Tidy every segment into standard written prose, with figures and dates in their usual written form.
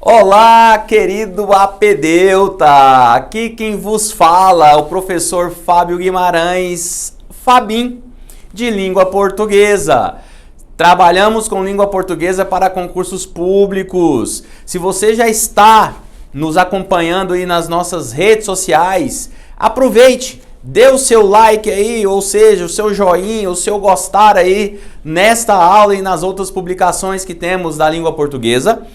Olá, querido apedeuta! Aqui quem vos fala é o professor Fábio Guimarães, Fabim, de língua portuguesa. Trabalhamos com língua portuguesa para concursos públicos. Se você já está nos acompanhando aí nas nossas redes sociais, aproveite, dê o seu like aí, ou seja, o seu joinha, o seu gostar aí nesta aula e nas outras publicações que temos da língua portuguesa.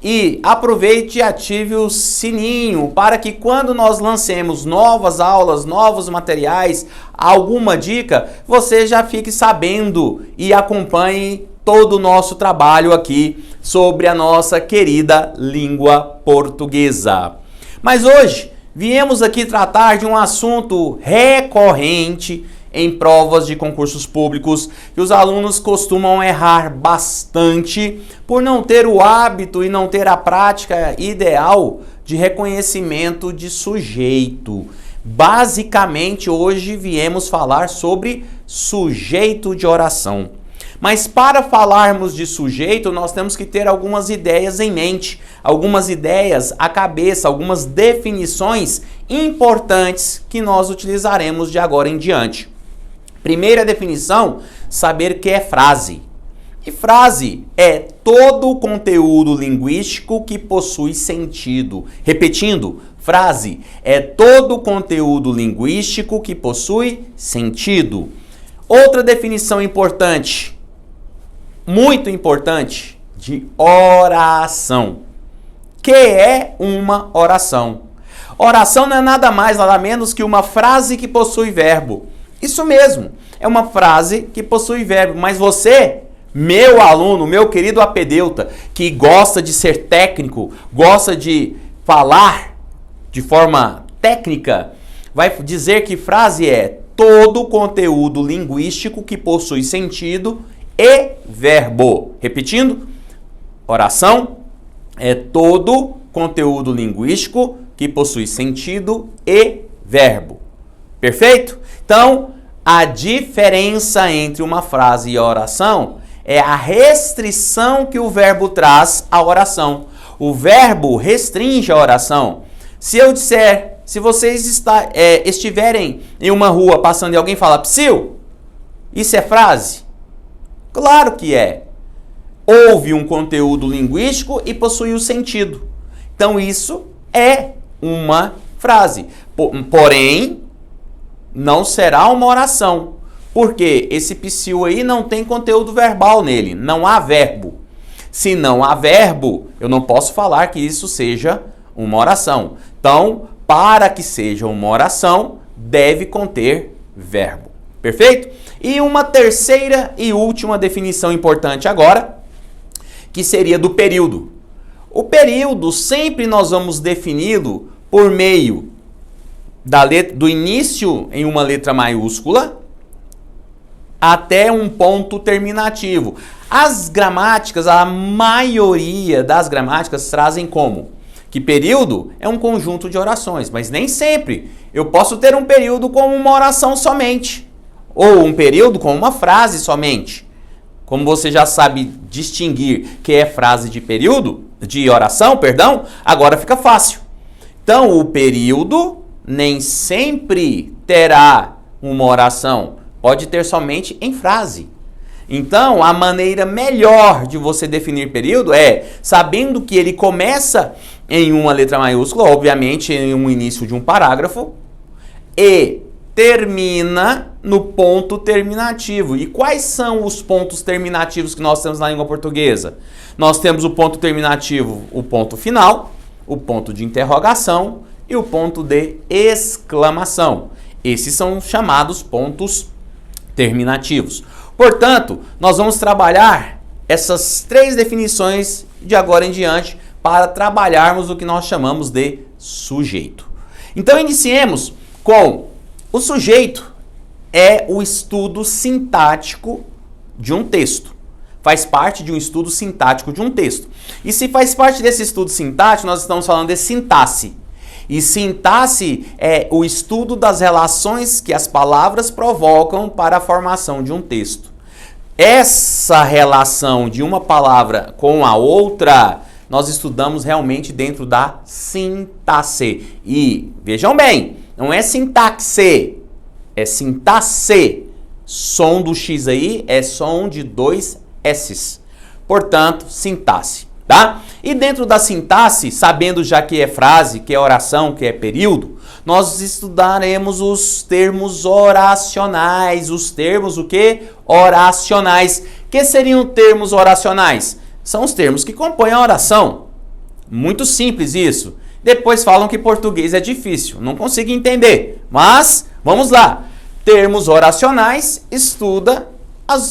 E aproveite e ative o sininho para que quando nós lancemos novas aulas, novos materiais, alguma dica, você já fique sabendo e acompanhe todo o nosso trabalho aqui sobre a nossa querida língua portuguesa. Mas hoje viemos aqui tratar de um assunto recorrente em provas de concursos públicos que os alunos costumam errar bastante por não ter o hábito e não ter a prática ideal de reconhecimento de sujeito. Basicamente, hoje viemos falar sobre sujeito de oração. Mas para falarmos de sujeito, nós temos que ter algumas ideias em mente, algumas ideias à cabeça, algumas definições importantes que nós utilizaremos de agora em diante. Primeira definição, saber que é frase. E frase é todo o conteúdo linguístico que possui sentido. Repetindo, frase é todo o conteúdo linguístico que possui sentido. Outra definição importante, muito importante, de oração. Que é uma oração? Oração não é nada mais, nada menos que uma frase que possui verbo. Isso mesmo, é uma frase que possui verbo, mas você, meu aluno, meu querido apedeuta, que gosta de ser técnico, gosta de falar de forma técnica, vai dizer que frase é todo o conteúdo linguístico que possui sentido e verbo. Repetindo, oração é todo conteúdo linguístico que possui sentido e verbo. Perfeito? Então, a diferença entre uma frase e a oração é a restrição que o verbo traz à oração. O verbo restringe a oração. Se eu disser, se vocês estiverem em uma rua passando e alguém fala psiu, isso é frase? Claro que é. Houve um conteúdo linguístico e possui o sentido. Então, isso é uma frase. Porém, não será uma oração, porque esse psiu aí não tem conteúdo verbal nele, não há verbo. Se não há verbo, eu não posso falar que isso seja uma oração. Então, para que seja uma oração, deve conter verbo. Perfeito? E uma terceira e última definição importante agora, que seria do período. O período sempre nós vamos defini-lo por meio do início em uma letra maiúscula até um ponto terminativo. As gramáticas, a maioria das gramáticas trazem como? Que período é um conjunto de orações, mas nem sempre. Eu posso ter um período com uma oração somente, ou um período com uma frase somente. Como você já sabe distinguir que é frase de período, de oração, perdão, agora fica fácil. Então, o período nem sempre terá uma oração, pode ter somente em frase. Então, a maneira melhor de você definir período é sabendo que ele começa em uma letra maiúscula, obviamente em um início de um parágrafo, e termina no ponto terminativo. E quais são os pontos terminativos que nós temos na língua portuguesa? Nós temos o ponto terminativo, o ponto final, o ponto de interrogação e o ponto de exclamação. Esses são chamados pontos terminativos. Portanto, nós vamos trabalhar essas três definições de agora em diante para trabalharmos o que nós chamamos de sujeito. Então, iniciemos com o sujeito é o estudo sintático de um texto. Faz parte de um estudo sintático de um texto. E se faz parte desse estudo sintático, nós estamos falando de sintaxe. E sintaxe é o estudo das relações que as palavras provocam para a formação de um texto. Essa relação de uma palavra com a outra nós estudamos realmente dentro da sintaxe. E vejam bem, não é sintaxe, é sintaxe. Som do X aí é som de 2 S's. Portanto, sintaxe, tá? E dentro da sintaxe, sabendo já que é frase, que é oração, que é período, nós estudaremos os termos oracionais. Os termos o quê? Oracionais. Que seriam termos oracionais? São os termos que compõem a oração. Muito simples isso. Depois falam que português é difícil, não consigo entender. Mas, vamos lá. Termos oracionais, estuda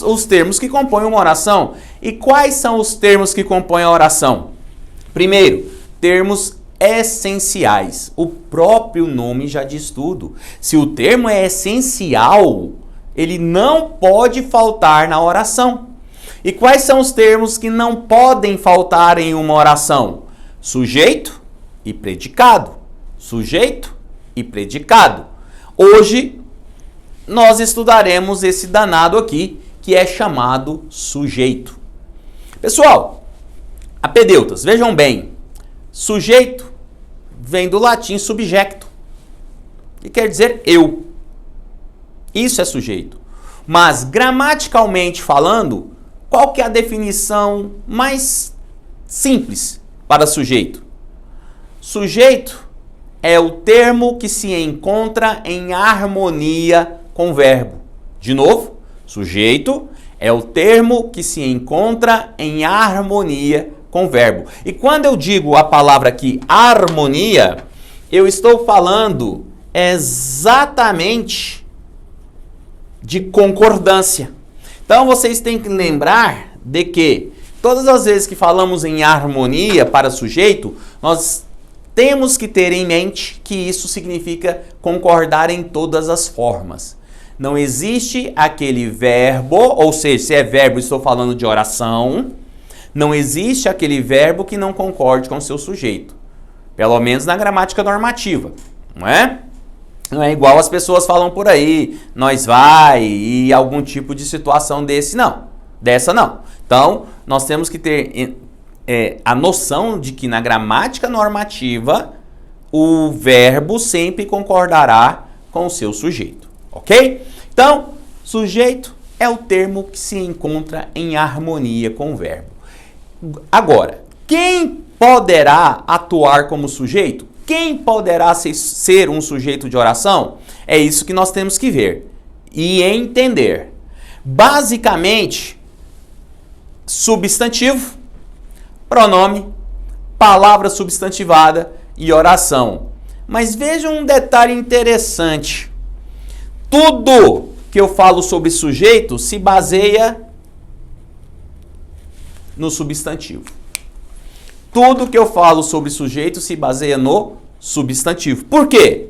os termos que compõem uma oração. E quais são os termos que compõem a oração? Primeiro, termos essenciais. O próprio nome já diz tudo. Se o termo é essencial, ele não pode faltar na oração. E quais são os termos que não podem faltar em uma oração? Sujeito e predicado. Sujeito e predicado. Hoje, nós estudaremos esse danado aqui, que é chamado sujeito. Pessoal, apedeutas, vejam bem, sujeito vem do latim subjecto, que quer dizer eu. Isso é sujeito. Mas, gramaticalmente falando, qual que é a definição mais simples para sujeito? Sujeito é o termo que se encontra em harmonia com o verbo. De novo, sujeito é o termo que se encontra em harmonia com o verbo. E quando eu digo a palavra aqui, harmonia, eu estou falando exatamente de concordância. Então vocês têm que lembrar de que todas as vezes que falamos em harmonia para sujeito, nós temos que ter em mente que isso significa concordar em todas as formas. Não existe aquele verbo, ou seja, se é verbo, estou falando de oração, não existe aquele verbo que não concorde com o seu sujeito. Pelo menos na gramática normativa, não é? Não é igual as pessoas falam por aí, nós vai e algum tipo de situação dessa não. Então, nós temos que ter a noção de que na gramática normativa, o verbo sempre concordará com o seu sujeito. Ok? Então, sujeito é o termo que se encontra em harmonia com o verbo. Agora, quem poderá atuar como sujeito? Quem poderá ser um sujeito de oração? É isso que nós temos que ver e entender. Basicamente, substantivo, pronome, palavra substantivada e oração. Mas veja um detalhe interessante. Tudo que eu falo sobre sujeito se baseia no substantivo. Tudo que eu falo sobre sujeito se baseia no substantivo. Por quê?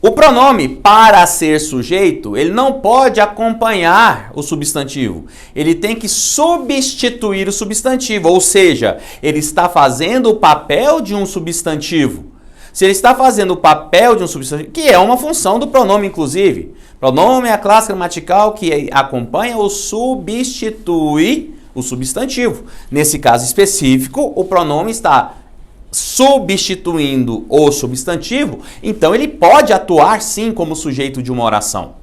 O pronome, para ser sujeito, ele não pode acompanhar o substantivo. Ele tem que substituir o substantivo, ou seja, ele está fazendo o papel de um substantivo. Se ele está fazendo o papel de um substantivo, que é uma função do pronome, inclusive. Pronome é a classe gramatical que acompanha ou substitui o substantivo. Nesse caso específico, o pronome está substituindo o substantivo, então ele pode atuar sim como sujeito de uma oração.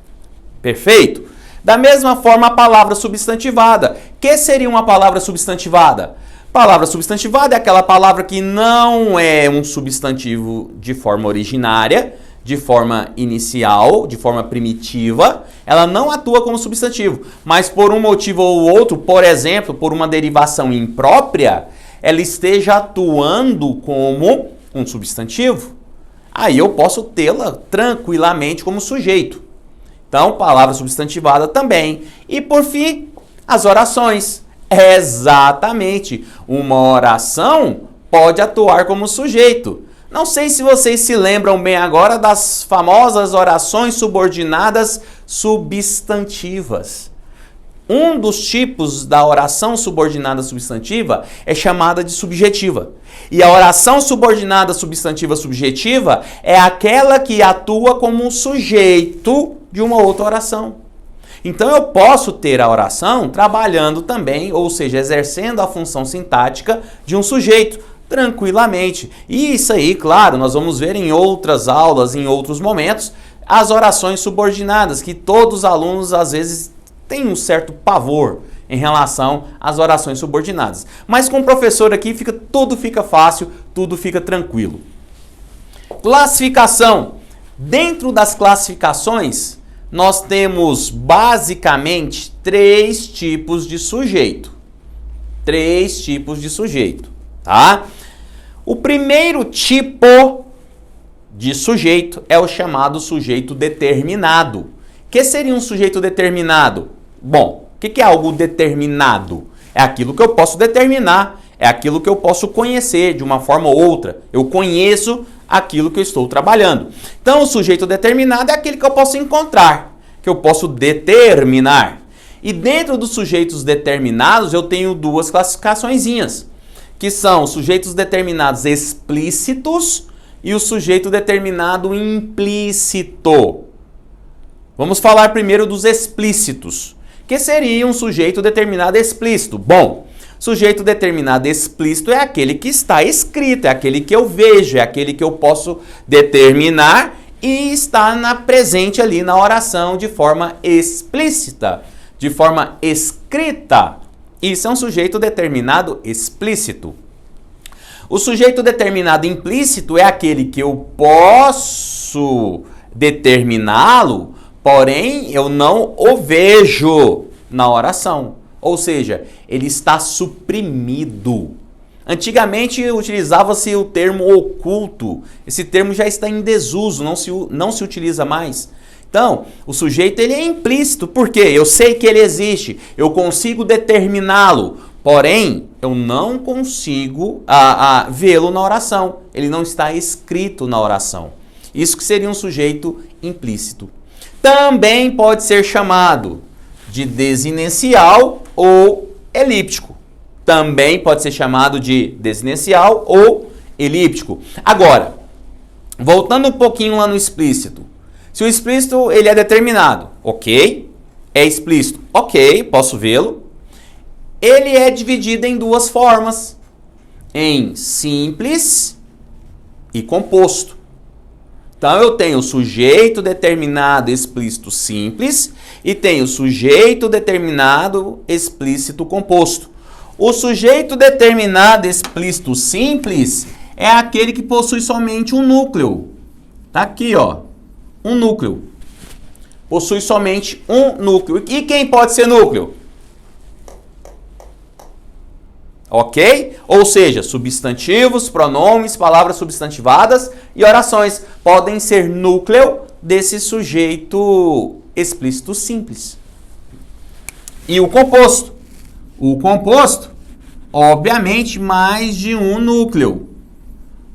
Perfeito? Da mesma forma, a palavra substantivada. Que seria uma palavra substantivada? Palavra substantivada é aquela palavra que não é um substantivo de forma originária, de forma inicial, de forma primitiva, ela não atua como substantivo, mas por um motivo ou outro, por exemplo, por uma derivação imprópria, ela esteja atuando como um substantivo. Aí eu posso tê-la tranquilamente como sujeito. Então, palavra substantivada também. E por fim, as orações. Exatamente. Uma oração pode atuar como sujeito. Não sei se vocês se lembram bem agora das famosas orações subordinadas substantivas. Um dos tipos da oração subordinada substantiva é chamada de subjetiva. E a oração subordinada substantiva subjetiva é aquela que atua como um sujeito de uma outra oração. Então eu posso ter a oração trabalhando também, ou seja, exercendo a função sintática de um sujeito tranquilamente. E isso aí, claro, nós vamos ver em outras aulas, em outros momentos, as orações subordinadas, que todos os alunos às vezes têm um certo pavor em relação às orações subordinadas. Mas com o professor aqui tudo fica fácil, tudo fica tranquilo. Classificação. Dentro das classificações, nós temos basicamente 3 tipos de sujeito. 3 tipos de sujeito, tá? O primeiro tipo de sujeito é o chamado sujeito determinado. O que seria um sujeito determinado? Bom, o que é algo determinado? É aquilo que eu posso determinar, é aquilo que eu posso conhecer de uma forma ou outra. Eu conheço aquilo que eu estou trabalhando. Então, o sujeito determinado é aquele que eu posso encontrar, que eu posso determinar. E dentro dos sujeitos determinados, eu tenho 2 classificaçõezinhas, que são os sujeitos determinados explícitos e o sujeito determinado implícito. Vamos falar primeiro dos explícitos. Que seria um sujeito determinado explícito? Bom, sujeito determinado explícito é aquele que está escrito, é aquele que eu vejo, é aquele que eu posso determinar e está presente ali na oração de forma explícita, de forma escrita. Isso é um sujeito determinado explícito. O sujeito determinado implícito é aquele que eu posso determiná-lo, porém eu não o vejo na oração. Ou seja, ele está suprimido. Antigamente utilizava-se o termo oculto. Esse termo já está em desuso, não se utiliza mais. Então, o sujeito ele é implícito. Por quê? Eu sei que ele existe, eu consigo determiná-lo, porém eu não consigo vê-lo na oração. Ele não está escrito na oração. Isso que seria um sujeito implícito. Também pode ser chamado de desinencial ou elíptico. Também pode ser chamado de desinencial ou elíptico. Agora, voltando um pouquinho lá no explícito. Se o explícito ele é determinado, ok? É explícito, ok, posso vê-lo. Ele é dividido em 2 formas. Em simples e composto. Então eu tenho o sujeito determinado explícito simples e tenho o sujeito determinado explícito composto. O sujeito determinado explícito simples é aquele que possui somente um núcleo. Tá aqui, ó, um núcleo. Possui somente um núcleo. E quem pode ser núcleo? Ok? Ou seja, substantivos, pronomes, palavras substantivadas e orações podem ser núcleo desse sujeito explícito simples. E o composto? O composto, obviamente, mais de um núcleo.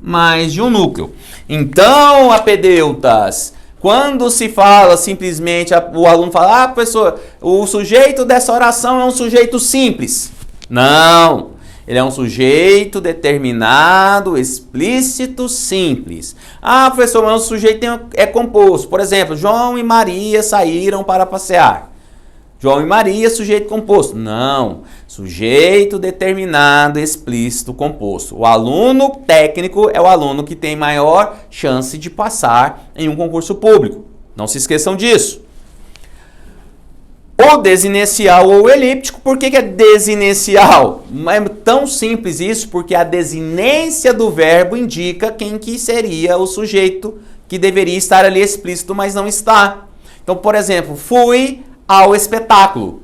Mais de um núcleo. Então, apedeutas, quando se fala simplesmente, o aluno fala, professor, o sujeito dessa oração é um sujeito simples. Não. Ele é um sujeito determinado, explícito, simples. Professor, mas o sujeito é composto. Por exemplo, João e Maria saíram para passear. João e Maria, sujeito composto. Não. Sujeito determinado, explícito, composto. O aluno técnico é o aluno que tem maior chance de passar em um concurso público. Não se esqueçam disso. O desinencial ou elíptico, por que é desinencial? É tão simples isso, porque a desinência do verbo indica quem que seria o sujeito que deveria estar ali explícito, mas não está. Então, por exemplo, fui ao espetáculo.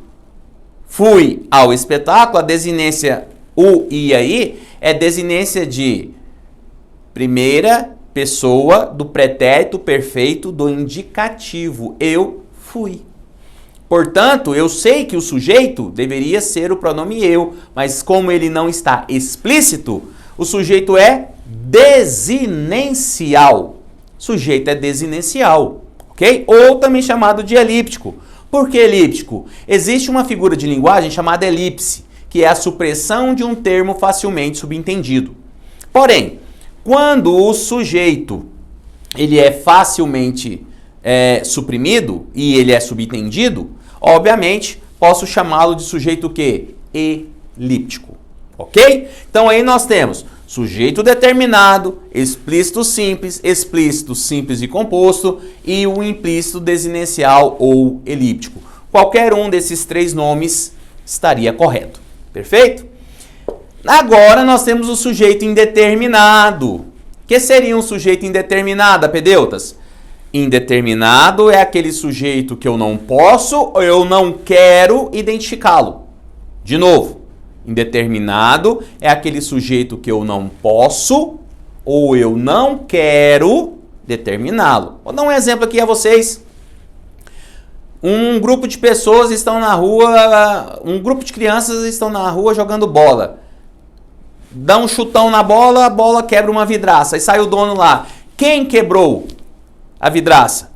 Fui ao espetáculo, a desinência o e aí é desinência de primeira pessoa do pretérito perfeito do indicativo. Eu fui. Portanto, eu sei que o sujeito deveria ser o pronome eu, mas como ele não está explícito, o sujeito é desinencial. Sujeito é desinencial, ok? Ou também chamado de elíptico. Por que elíptico? Existe uma figura de linguagem chamada elipse, que é a supressão de um termo facilmente subentendido. Porém, quando o sujeito ele é facilmente suprimido e ele é subentendido, Obviamente, posso chamá-lo de sujeito o quê? Elíptico. Ok? Então aí nós temos sujeito determinado, explícito simples e composto e o implícito desinencial ou elíptico. Qualquer um desses três nomes estaria correto. Perfeito? Agora nós temos o sujeito indeterminado. O que seria um sujeito indeterminado, apedeutas? Indeterminado é aquele sujeito que eu não posso ou eu não quero identificá-lo. De novo, indeterminado é aquele sujeito que eu não posso ou eu não quero determiná-lo. Vou dar um exemplo aqui a vocês. Um grupo de pessoas estão na rua, um grupo de crianças estão na rua jogando bola. Dá um chutão na bola, a bola quebra uma vidraça. Aí sai o dono lá. Quem quebrou a vidraça?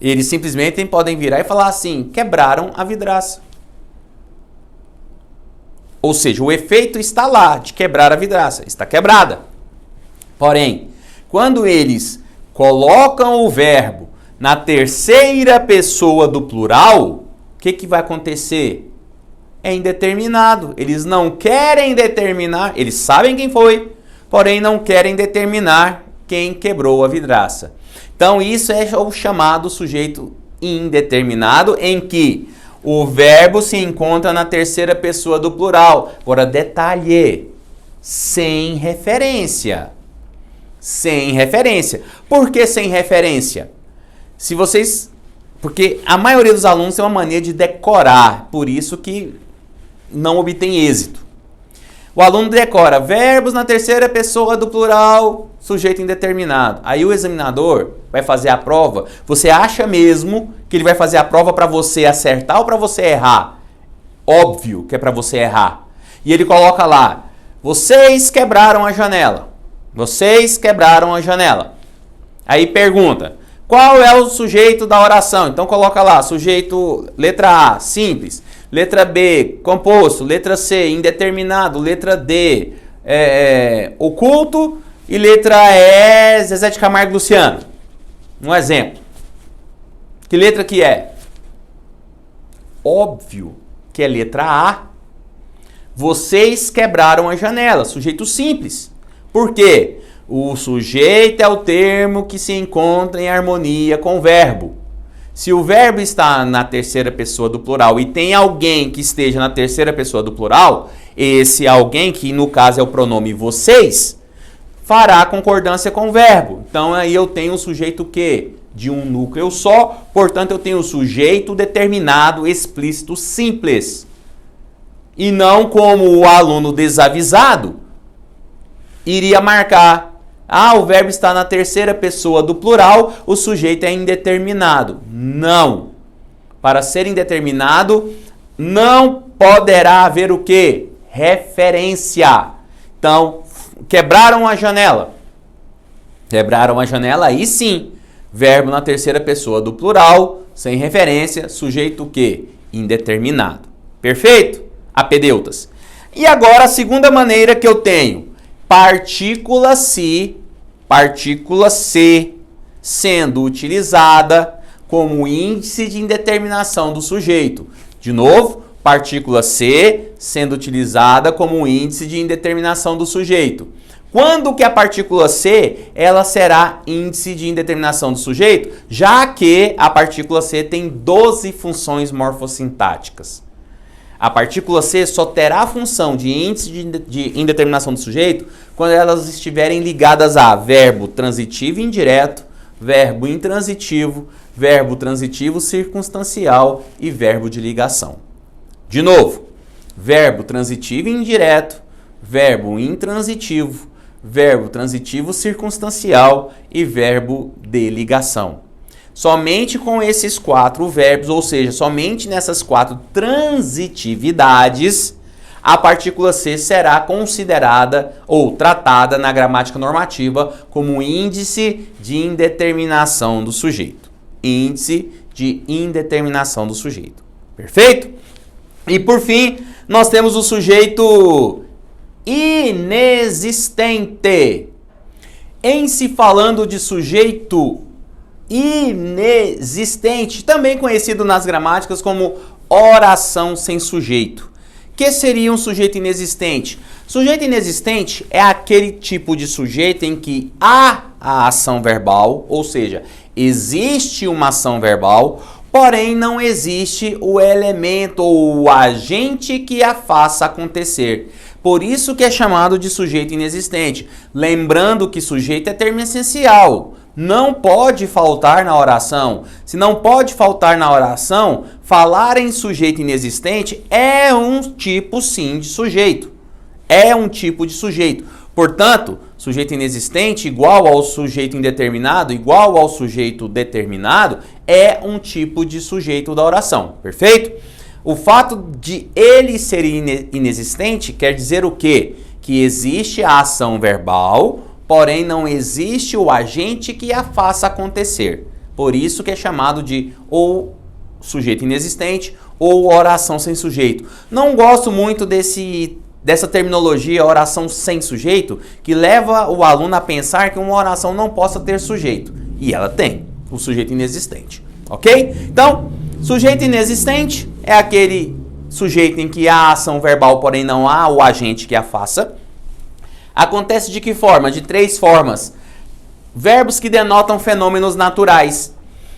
Eles simplesmente podem virar e falar assim: quebraram a vidraça. Ou seja, o efeito está lá de quebrar a vidraça. Está quebrada. Porém, quando eles colocam o verbo na terceira pessoa do plural, o que vai acontecer? É indeterminado. Eles não querem determinar, eles sabem quem foi, porém não querem determinar quem quebrou a vidraça. Então isso é o chamado sujeito indeterminado, em que o verbo se encontra na terceira pessoa do plural. Agora, detalhe, sem referência. Sem referência. Por que sem referência? Porque a maioria dos alunos tem uma mania de decorar, por isso que não obtém êxito. O aluno decora verbos na terceira pessoa do plural, sujeito indeterminado. Aí o examinador vai fazer a prova. Você acha mesmo que ele vai fazer a prova para você acertar ou para você errar? Óbvio que é para você errar. E ele coloca lá: vocês quebraram a janela. Vocês quebraram a janela. Aí pergunta: qual é o sujeito da oração? Então coloca lá, sujeito, letra A, simples. Letra B, composto. Letra C, indeterminado. Letra D, oculto. E letra E, Zezé de Camargo e Luciano. Um exemplo. Que letra que é? Óbvio que é letra A. Vocês quebraram a janela. Sujeito simples. Por quê? O sujeito é o termo que se encontra em harmonia com o verbo. Se o verbo está na terceira pessoa do plural e tem alguém que esteja na terceira pessoa do plural, esse alguém, que no caso é o pronome vocês, fará concordância com o verbo. Então aí eu tenho o sujeito que? De um núcleo só, portanto eu tenho o sujeito determinado, explícito, simples. E não como o aluno desavisado iria marcar: o verbo está na terceira pessoa do plural, o sujeito é indeterminado. Não. Para ser indeterminado, não poderá haver o quê? Referência. Então, quebraram a janela. Quebraram a janela, aí sim. Verbo na terceira pessoa do plural, sem referência, sujeito o quê? Indeterminado. Perfeito? Apedeutas. E agora a segunda maneira que eu tenho: partícula se sendo utilizada como índice de indeterminação do sujeito. De novo, partícula se sendo utilizada como índice de indeterminação do sujeito. Quando que a partícula se ela será índice de indeterminação do sujeito? Já que a partícula se tem 12 funções morfossintáticas. A partícula C só terá a função de índice de indeterminação do sujeito quando elas estiverem ligadas a verbo transitivo indireto, verbo intransitivo, verbo transitivo circunstancial e verbo de ligação. De novo, verbo transitivo indireto, verbo intransitivo, verbo transitivo circunstancial e verbo de ligação. Somente com esses 4 verbos, ou seja, somente nessas 4 transitividades, a partícula C será considerada ou tratada na gramática normativa como índice de indeterminação do sujeito. Índice de indeterminação do sujeito. Perfeito? E por fim, nós temos o sujeito inexistente. Em se falando de sujeito inexistente, também conhecido nas gramáticas como oração sem sujeito. O que seria um sujeito inexistente? Sujeito inexistente é aquele tipo de sujeito em que há a ação verbal, ou seja, existe uma ação verbal, porém não existe o elemento ou o agente que a faça acontecer. Por isso que é chamado de sujeito inexistente. Lembrando que sujeito é termo essencial. Não pode faltar na oração. Se não pode faltar na oração, falar em sujeito inexistente é um tipo sim de sujeito. É um tipo de sujeito. Portanto, sujeito inexistente igual ao sujeito indeterminado, igual ao sujeito determinado, é um tipo de sujeito da oração. Perfeito? O fato de ele ser inexistente quer dizer o quê? Que existe a ação verbal, porém não existe o agente que a faça acontecer. Por isso que é chamado de ou sujeito inexistente ou oração sem sujeito. Não gosto muito dessa terminologia oração sem sujeito, que leva o aluno a pensar que uma oração não possa ter sujeito. E ela tem, o sujeito inexistente. Ok? Então, sujeito inexistente é aquele sujeito em que há a ação verbal, porém não há o agente que a faça. Acontece de que forma? De 3 formas. Verbos que denotam fenômenos naturais.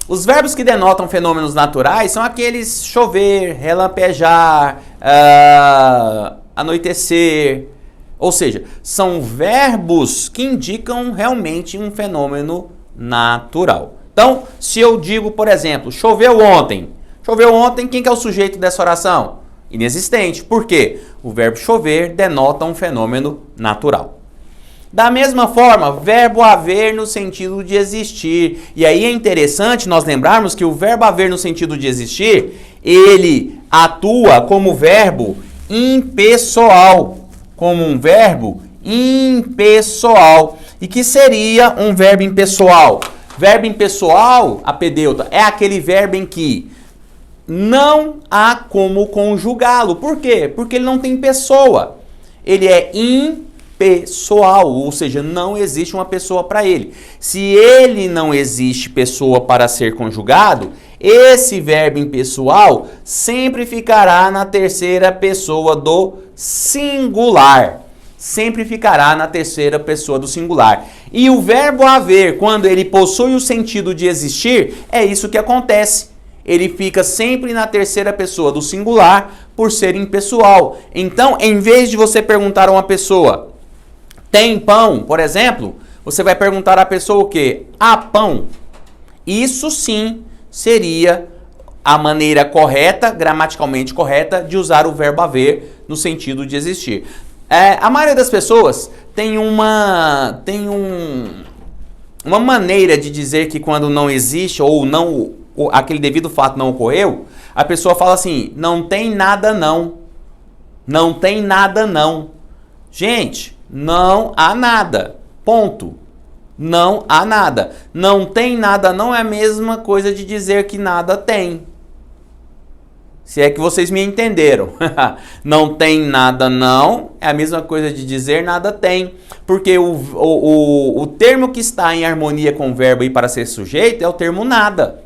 Os verbos que denotam fenômenos naturais são aqueles chover, relampejar, anoitecer. Ou seja, são verbos que indicam realmente um fenômeno natural. Então, se eu digo, por exemplo, choveu ontem. Choveu ontem, quem que é o sujeito dessa oração? Inexistente. Por quê? O verbo chover denota um fenômeno natural. Da mesma forma, verbo haver no sentido de existir. E aí é interessante nós lembrarmos que o verbo haver no sentido de existir, ele atua como verbo impessoal. Como um verbo impessoal. E que seria um verbo impessoal? Verbo impessoal, apedeuta, é aquele verbo em que não há como conjugá-lo. Por quê? Porque ele não tem pessoa. Ele é impessoal, ou seja, não existe uma pessoa para ele. Se ele não existe pessoa para ser conjugado, esse verbo impessoal sempre ficará na terceira pessoa do singular. Sempre ficará na terceira pessoa do singular. E o verbo haver, quando ele possui o sentido de existir, é isso que acontece. Ele fica sempre na terceira pessoa do singular por ser impessoal. Então, em vez de você perguntar a uma pessoa, tem pão, por exemplo, você vai perguntar à pessoa o quê? Há pão? Isso sim seria a maneira correta, gramaticalmente correta, de usar o verbo haver no sentido de existir. A maioria das pessoas tem uma maneira de dizer que quando não existe ou não aquele devido fato não ocorreu, a pessoa fala assim, não tem nada não. Não tem nada não. Gente, não há nada. Ponto. Não há nada. Não tem nada não é a mesma coisa de dizer que nada tem. Se é que vocês me entenderam. Não tem nada não é a mesma coisa de dizer nada tem. Porque o termo que está em harmonia com o verbo aí para ser sujeito é o termo nada.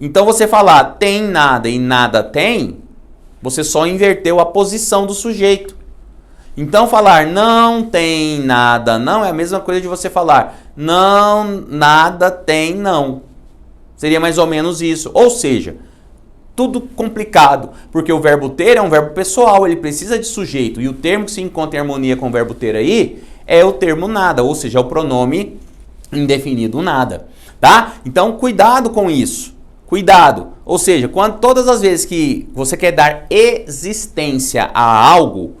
Então você falar tem nada e nada tem, você só inverteu a posição do sujeito. Então falar não tem nada não é a mesma coisa de você falar não, nada tem não. Seria mais ou menos isso. Ou seja, tudo complicado, porque o verbo ter é um verbo pessoal, ele precisa de sujeito. E o termo que se encontra em harmonia com o verbo ter aí é o termo nada, ou seja, é o pronome indefinido nada. Tá? Então cuidado com isso. Cuidado. Ou seja, todas as vezes que você quer dar existência a algo,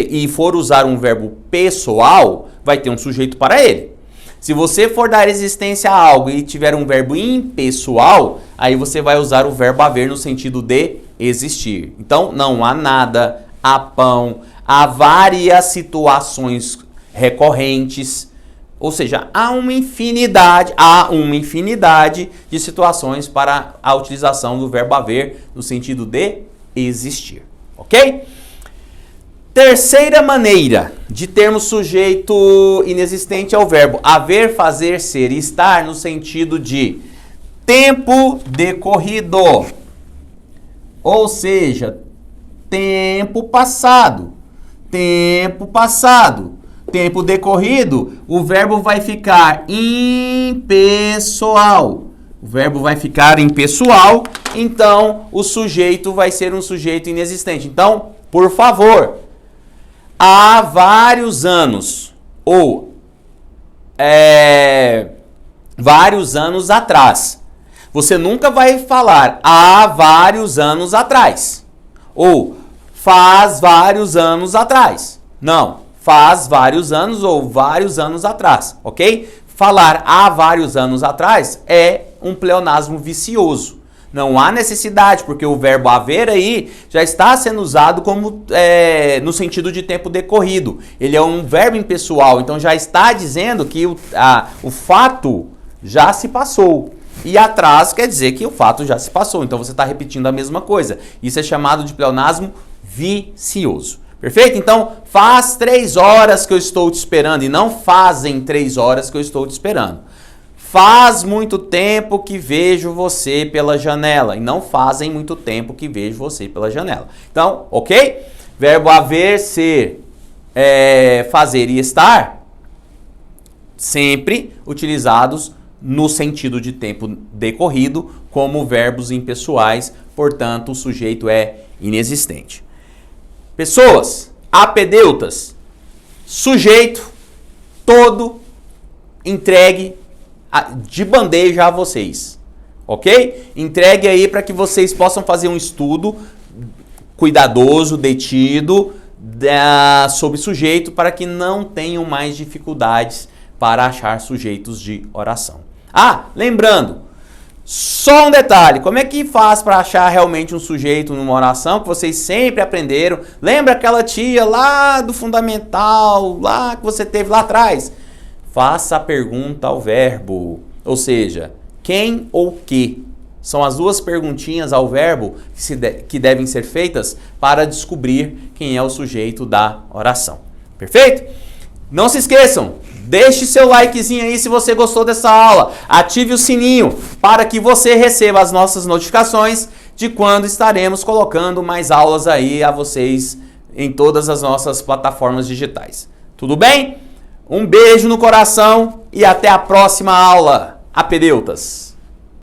e for usar um verbo pessoal, vai ter um sujeito para ele. Se você for dar existência a algo e tiver um verbo impessoal, aí você vai usar o verbo haver no sentido de existir. Então, não há nada, há pão, há várias situações recorrentes. Ou seja, há uma infinidade de situações para a utilização do verbo haver no sentido de existir. Ok? Terceira maneira de termos sujeito inexistente ao verbo haver, fazer, ser e estar no sentido de tempo decorrido. Ou seja, tempo passado. Tempo passado. Tempo decorrido, o verbo vai ficar impessoal. O verbo vai ficar impessoal, então o sujeito vai ser um sujeito inexistente. Então, por favor, há vários anos, ou vários anos atrás. Você nunca vai falar há vários anos atrás, ou faz vários anos atrás. Não, faz vários anos ou vários anos atrás, ok? Falar há vários anos atrás é um pleonasmo vicioso. Não há necessidade, porque o verbo haver aí já está sendo usado como no sentido de tempo decorrido. Ele é um verbo impessoal, então já está dizendo que o fato já se passou. E atrás quer dizer que o fato já se passou, então você está repetindo a mesma coisa. Isso é chamado de pleonasmo vicioso. Perfeito? Então, faz 3 horas que eu estou te esperando, e não fazem 3 horas que eu estou te esperando. Faz muito tempo que vejo você pela janela. E não fazem muito tempo que vejo você pela janela. Então, ok? Verbo haver, ser, fazer e estar, sempre utilizados no sentido de tempo decorrido, como verbos impessoais. Portanto, o sujeito é inexistente. Pessoas, apedeutas, sujeito, todo, entregue de bandeja a vocês, ok? Entregue aí para que vocês possam fazer um estudo cuidadoso, detido, sobre sujeito, para que não tenham mais dificuldades para achar sujeitos de oração. Lembrando, só um detalhe, como é que faz para achar realmente um sujeito numa oração que vocês sempre aprenderam? Lembra aquela tia lá do fundamental, lá que você teve lá atrás? Faça a pergunta ao verbo, ou seja, quem ou que. São as duas perguntinhas ao verbo que devem ser feitas para descobrir quem é o sujeito da oração. Perfeito? Não se esqueçam, deixe seu likezinho aí se você gostou dessa aula. Ative o sininho para que você receba as nossas notificações de quando estaremos colocando mais aulas aí a vocês em todas as nossas plataformas digitais. Tudo bem? Um beijo no coração e até a próxima aula, apedeutas!